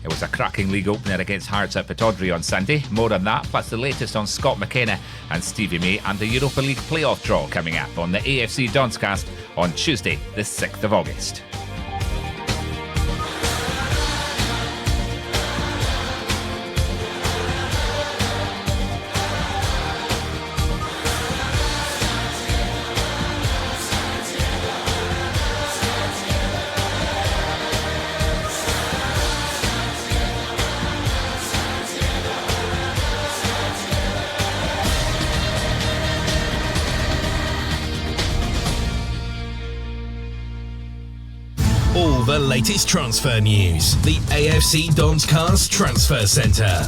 It was a cracking league opener against Hearts at Pittodrie on Sunday. More on that, plus the latest on Scott McKenna and Stevie May and the Europa League playoff draw coming up on the AFC Donscast on Tuesday, the 6th of August. All the latest transfer news. The AFC Donscast Transfer Centre.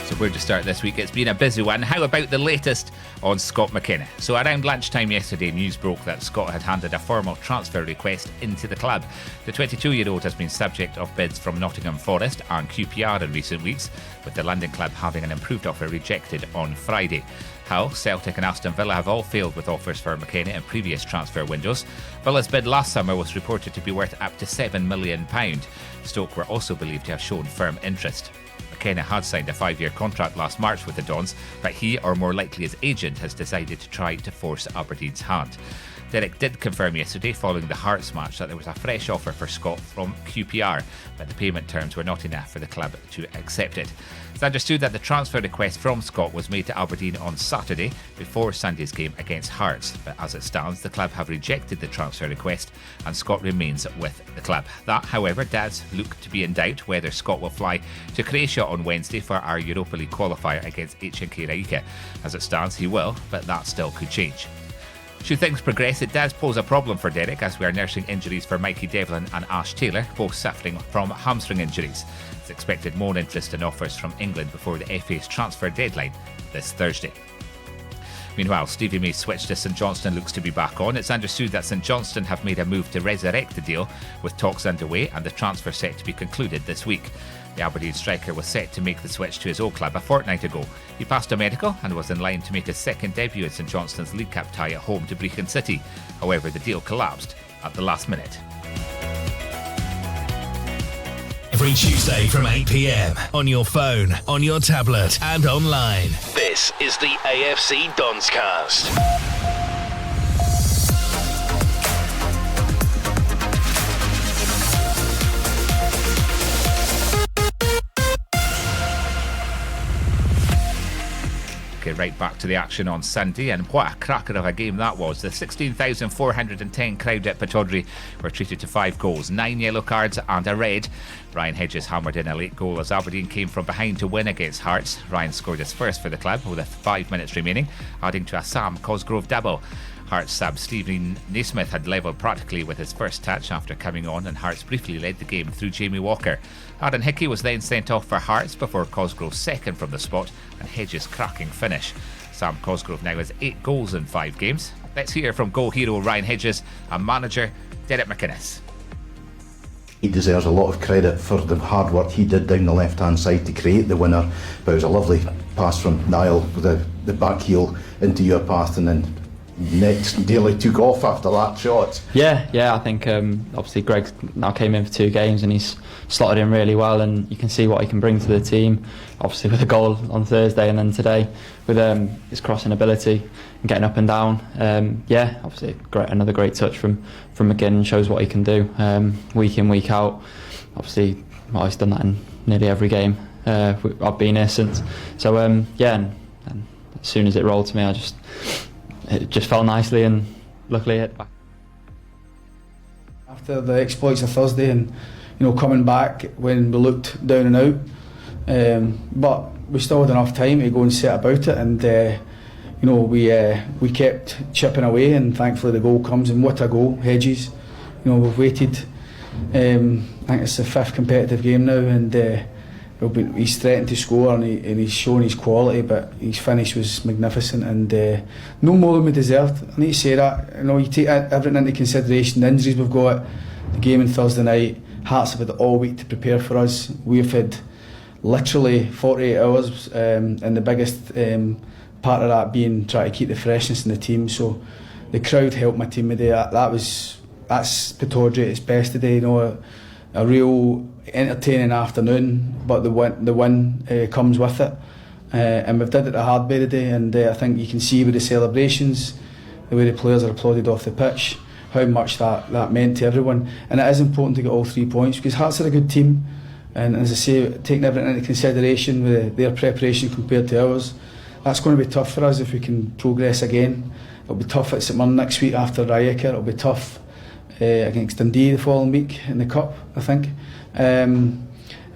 So where to start this week? It's been a busy one. How about the latest on Scott McKenna? So around lunchtime yesterday, news broke that Scott had handed a formal transfer request into the club. The 22-year-old has been subject of bids from Nottingham Forest and QPR in recent weeks, with the London club having an improved offer rejected on Friday. Hull, Celtic and Aston Villa have all failed with offers for McKenna in previous transfer windows. Villa's bid last summer was reported to be worth up to £7 million. Stoke were also believed to have shown firm interest. McKenna had signed a 5-year contract last March with the Dons, but he, or more likely his agent, has decided to try to force Aberdeen's hand. Derek did confirm yesterday, following the Hearts match, that there was a fresh offer for Scott from QPR, but the payment terms were not enough for the club to accept it. It's understood that the transfer request from Scott was made to Aberdeen on Saturday before Sunday's game against Hearts, but as it stands, the club have rejected the transfer request and Scott remains with the club. That, however, does look to be in doubt whether Scott will fly to Croatia on Wednesday for our Europa League qualifier against HNK Rijeka. As it stands, he will, but that still could change. Should things progress, it does pose a problem for Derek, as we are nursing injuries for Mikey Devlin and Ash Taylor, both suffering from hamstring injuries. It's expected more interest and offers from England before the FA's transfer deadline this Thursday. Meanwhile, Stevie May's switch to St Johnstone looks to be back on. It's understood that St Johnstone have made a move to resurrect the deal, with talks underway and the transfer set to be concluded this week. The Aberdeen striker was set to make the switch to his old club a fortnight ago. He passed a medical and was in line to make his second debut in St Johnstone's League Cup tie at home to Brecon City. However, the deal collapsed at the last minute. Every Tuesday from 8 p.m. on your phone, on your tablet and online. This is the AFC Donscast. Right back to the action on Sunday, and what a cracker of a game that was. The 16,410 crowd at Pittodrie were treated to 5 goals, 9 yellow cards and a red. Ryan Hedges hammered in a late goal as Aberdeen came from behind to win against Hearts. Ryan scored his first for the club with 5 minutes remaining, adding to a Sam Cosgrove double. Hearts sub Stephen Naismith had levelled practically with his first touch after coming on, and Hearts briefly led the game through Jamie Walker. Aaron Hickey was then sent off for Hearts before Cosgrove's second from the spot and Hedges' cracking finish. Sam Cosgrove now has 8 goals in 5 games. Let's hear from goal hero Ryan Hedges and manager Derek McInnes. He deserves a lot of credit for the hard work he did down the left-hand side to create the winner, but it was a lovely pass from Niall with the back heel into your path, and then next nearly took off after that shot. Yeah, I think obviously Greg now came in for 2 games and he's slotted in really well, and you can see what he can bring to the team, obviously with a goal on Thursday and then today with his crossing ability and getting up and down. Obviously another great touch from McInnes, shows what he can do week in, week out. Obviously he's done that in nearly every game I've been here since. So and as soon as it rolled to me, it just fell nicely and luckily hit back. After the exploits of Thursday and coming back when we looked down and out, but we still had enough time to go and set about it, and we kept chipping away, and thankfully the goal comes, and what a goal. Hedges, we've waited, I think it's the 5th competitive game now, and he's threatened to score, and he's shown his quality, but his finish was magnificent, and no more than we deserved. I need to say that. You take everything into consideration, the injuries we've got, the game on Thursday night. Hearts have had all week to prepare for us. We've had literally 48 hours, and the biggest part of that being trying to keep the freshness in the team. So the crowd helped my team today. That was that's Pittodrie at its best today. You know, a real entertaining afternoon, but the win comes with it. And we've did it the hard way today, and I think you can see with the celebrations, the way the players are applauded off the pitch, how much that meant to everyone. And it is important to get all 3 points, because Hearts are a good team, and as I say, taking everything into consideration with their preparation compared to ours, that's going to be tough for us if we can progress again. It'll be tough at St Mirren next week after Rijeka. It'll be tough against Dundee the following week in the Cup, I think.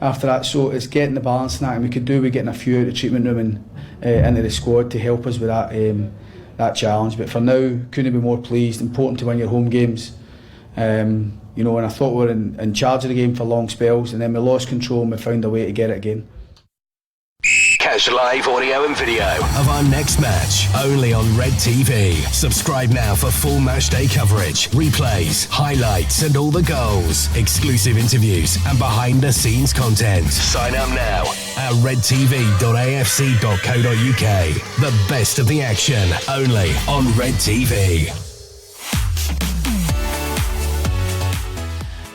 After that, so it's getting the balance in that, and we could do with getting a few out of the treatment room and into the squad to help us with that challenge. But for now, couldn't be more pleased. Important to win your home games. You know, and I thought we were in charge of the game for long spells, and then we lost control and we found a way to get it again. Catch live audio and video of our next match only on Red TV. Subscribe now for full match day coverage, replays, highlights and all the goals, exclusive interviews and behind the scenes content. Sign up now at redtv.afc.co.uk. The best of the action only on Red TV.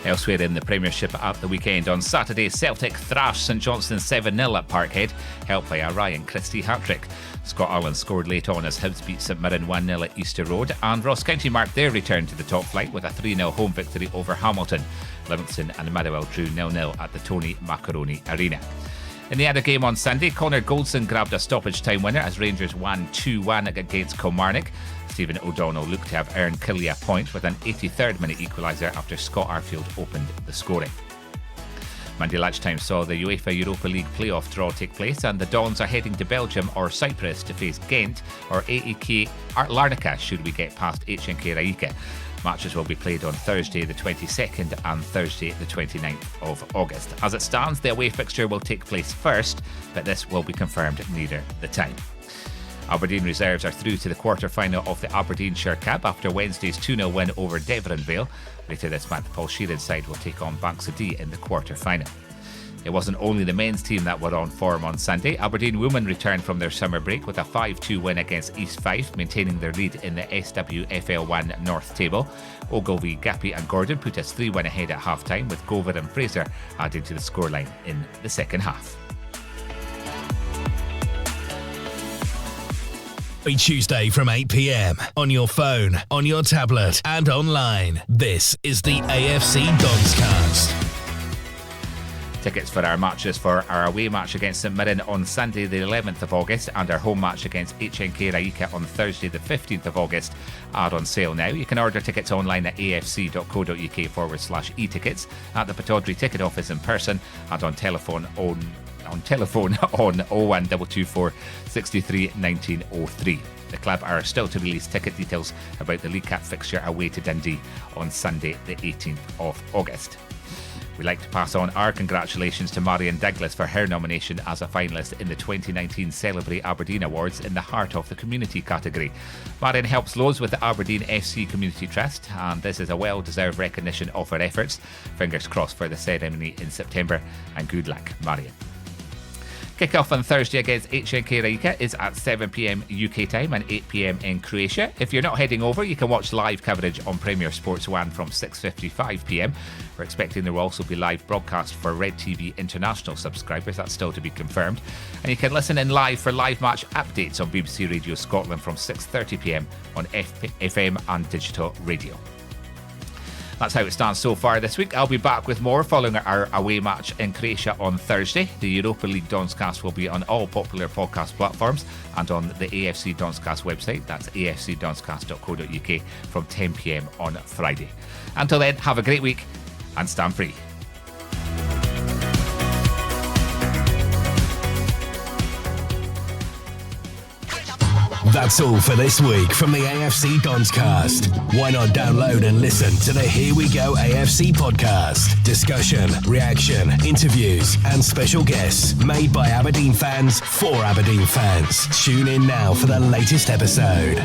Elsewhere in the Premiership at the weekend, on Saturday, Celtic thrashed St Johnstone 7-0 at Parkhead, helped by a Ryan Christie hat-trick. Scott Allen scored late on as Hibs beat St Mirren 1-0 at Easter Road, and Ross County marked their return to the top flight with a 3-0 home victory over Hamilton. Livingston and Motherwell drew 0-0 at the Tony Macaroni Arena. In the other game on Sunday, Connor Goldson grabbed a stoppage time winner as Rangers won 2-1 against Kilmarnock. Stephen O'Donnell looked to have earned Killie a point with an 83rd minute equaliser after Scott Arfield opened the scoring. Monday lunchtime saw the UEFA Europa League playoff draw take place, and the Dons are heading to Belgium or Cyprus to face Ghent or AEK Larnaca should we get past HNK Rijeka. Matches will be played on Thursday the 22nd and Thursday the 29th of August. As it stands, the away fixture will take place first, but this will be confirmed nearer the time. Aberdeen reserves are through to the quarter-final of the Aberdeenshire Cup after Wednesday's 2-0 win over Devon Vale. Later this month, Paul Sheeran's side will take on Banks of Dee in the quarter-final. It wasn't only the men's team that were on form on Sunday. Aberdeen women returned from their summer break with a 5-2 win against East Fife, maintaining their lead in the SWFL1 North table. Ogilvie, Gappy and Gordon put us 3-1 ahead at half-time, with Gover and Fraser adding to the scoreline in the second half. Every Tuesday from 8 p.m. on your phone, on your tablet and online. This is the AFC Donscast. Tickets for our matches for our away match against St Mirren on Sunday the 11th of August and our home match against HNK Rijeka on Thursday the 15th of August are on sale now. You can order tickets online at afc.co.uk/e-tickets, at the Pittodrie ticket office in person, and on telephone on 01224 63 1903. The club are still to release ticket details about the League Cup fixture away to Dundee on Sunday the 18th of August. We'd like to pass on our congratulations to Marion Douglas for her nomination as a finalist in the 2019 Celebrate Aberdeen Awards in the Heart of the Community category. Marion helps loads with the Aberdeen FC Community Trust, and this is a well-deserved recognition of her efforts. Fingers crossed for the ceremony in September, and good luck, Marion. Kick-off on Thursday against HNK Rijeka is at 7 p.m. UK time and 8 p.m. in Croatia. If you're not heading over, you can watch live coverage on Premier Sports 1 from 6:55 p.m. We're expecting there will also be live broadcast for Red TV International subscribers. That's still to be confirmed. And you can listen in live for live match updates on BBC Radio Scotland from 6:30 p.m. on FM and digital radio. That's how it stands so far this week. I'll be back with more following our away match in Croatia on Thursday. The Europa League Donscast will be on all popular podcast platforms and on the AFC Donscast website. That's afcdonscast.co.uk from 10 p.m. on Friday. Until then, have a great week and stand free. That's all for this week from the AFC Donscast. Why not download and listen to the Here We Go AFC podcast? Discussion, reaction, interviews and special guests made by Aberdeen fans for Aberdeen fans. Tune in now for the latest episode.